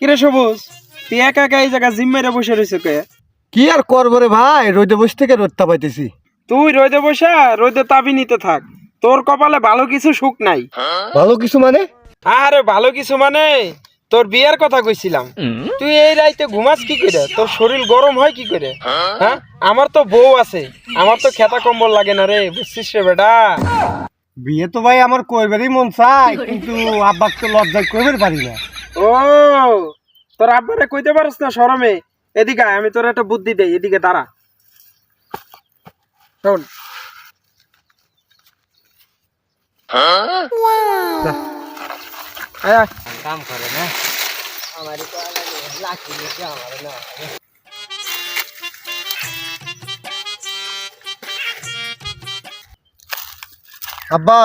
কিরে সবুজ, তুই একা একা এই জায়গা জিম মেরে বসে রয়েছে কে? কি আর করবো রে ভাই, রোদে বসে থেকে রোদটা পাইতেছি। তুই রোদে বসা রোদে তাবি নিতে থাক, তোর কপালে ভালো কিছু সুখ নাই। ভালো কিছু মানে? আরে ভালো কিছু মানে তোর বিয়ের কথা কইছিলাম। তুই এই রাইতে ঘুমাস কি করে? তোর শরীর গরম হয় কি করে? হ্যাঁ, আমার তো বউ আছে, আমার তো খেতা কম্বল লাগে না রে, বুঝছিস রে বেটা? বিয়ে তো ভাই আমার করবারই মন চায়, কিন্তু আব্বাক তো লজ্জায় করবার পারি না। ও, তোর আব্বারে কইতে পারস না শরমে? এদিকে আয়, আমি তোর একটা বুদ্ধি দেই, এদিকে দাঁড়া। শোন, আয় আয়। কাম করে না আমারই তো লাঠি নিয়ে আমার না। আব্বা